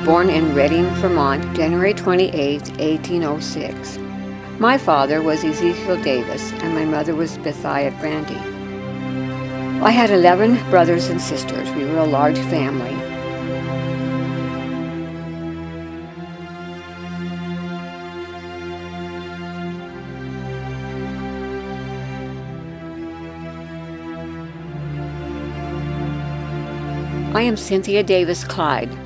born in Reading, Vermont, January 28, 1806. My father was Ezekiel Davis, and my mother was Bethiah Grandy. I had 11 brothers and sisters. We were a large family. I am Cynthia Davis Clyde.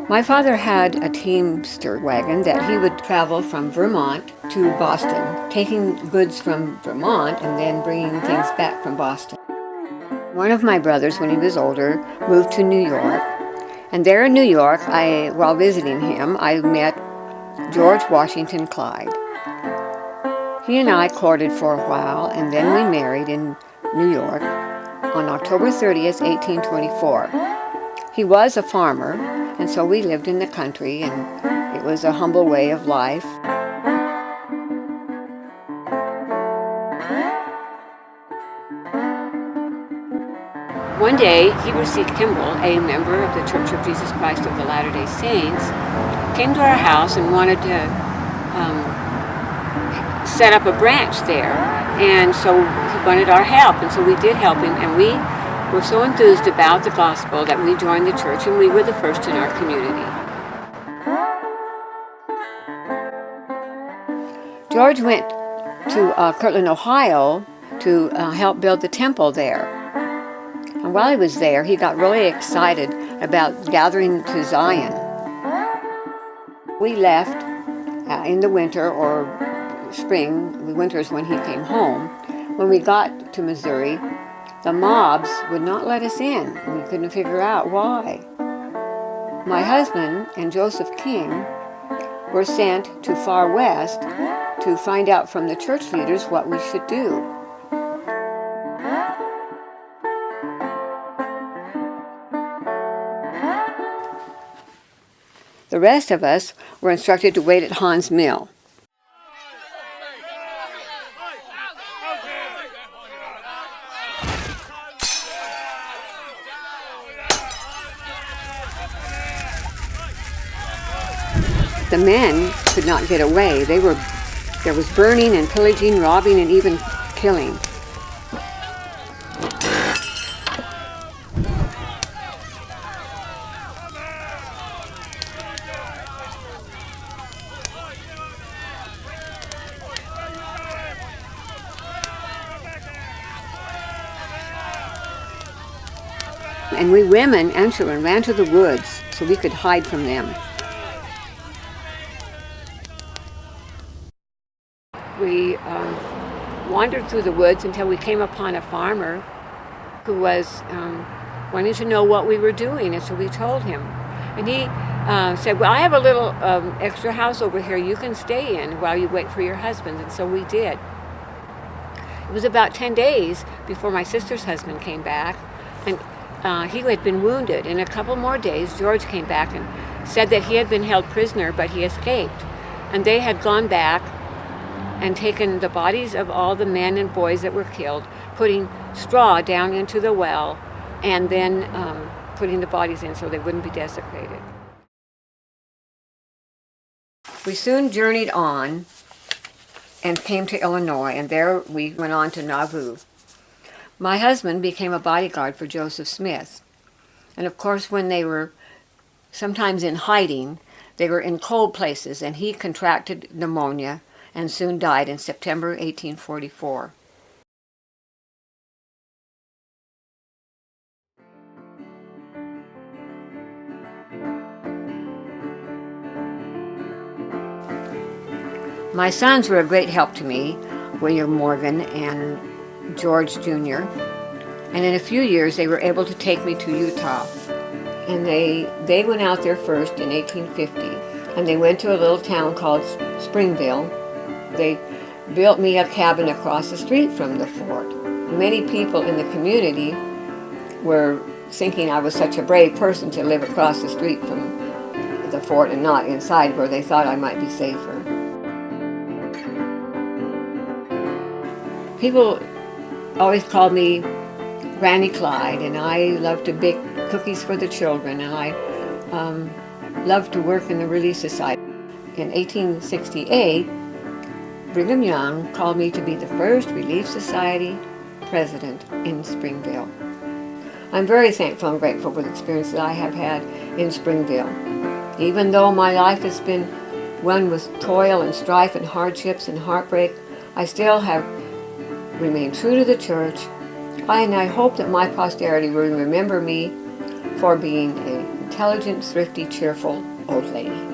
My father had a teamster wagon that he would travel from Vermont to Boston, taking goods from Vermont and then bringing things back from Boston. One of my brothers, when he was older, moved to New York. And there in New York, while visiting him, I met George Washington Clyde. He and I courted for a while, and then we married in New York on October 30th, 1824. He was a farmer, and so we lived in the country, and it was a humble way of life. One day, he received Kimball, a member of the Church of Jesus Christ of the Latter-day Saints, came to our house and wanted to set up a branch there, and so he wanted our help, and so we did help him, and we were so enthused about the gospel that we joined the church, and we were the first in our community. George went to Kirtland, Ohio to help build the temple there. And while he was there, he got really excited about gathering to Zion. We left in the winter or spring. The winter is when he came home. When we got to Missouri, the mobs would not let us in. We couldn't figure out why. My husband and Joseph King were sent to Far West to find out from the church leaders what we should do. The rest of us were instructed to wait at Hahn's mill. The men could not get away. There was burning and pillaging, robbing, and even killing. And we women and children ran to the woods so we could hide from them. We wandered through the woods until we came upon a farmer who was wanting to know what we were doing, and so we told him. And he said, well, I have a little extra house over here you can stay in while you wait for your husband, and so we did. It was about 10 days before my sister's husband came back, and he had been wounded. In a couple more days, George came back and said that he had been held prisoner, but he escaped. And they had gone back and taken the bodies of all the men and boys that were killed, putting straw down into the well, and then putting the bodies in so they wouldn't be desecrated. We soon journeyed on and came to Illinois, and there we went on to Nauvoo. My husband became a bodyguard for Joseph Smith. And of course, when they were sometimes in hiding, they were in cold places, and he contracted pneumonia and soon died in September 1844. My sons were a great help to me, William Morgan and George Jr., and in a few years they were able to take me to Utah. And they went out there first in 1850, and they went to a little town called Springville. They built me a cabin across the street from the fort. many people in the community were thinking I was such a brave person to live across the street from the fort and not inside where they thought I might be safer. People always called me Granny Clyde, and I loved to bake cookies for the children, and I loved to work in the Relief Society. In 1868, Brigham Young called me to be the first Relief Society president in Springville. I'm very thankful and grateful for the experience that I have had in Springville. Even though my life has been one with toil and strife and hardships and heartbreak, I still have remained true to the church, and I hope that my posterity will remember me for being an intelligent, thrifty, cheerful old lady.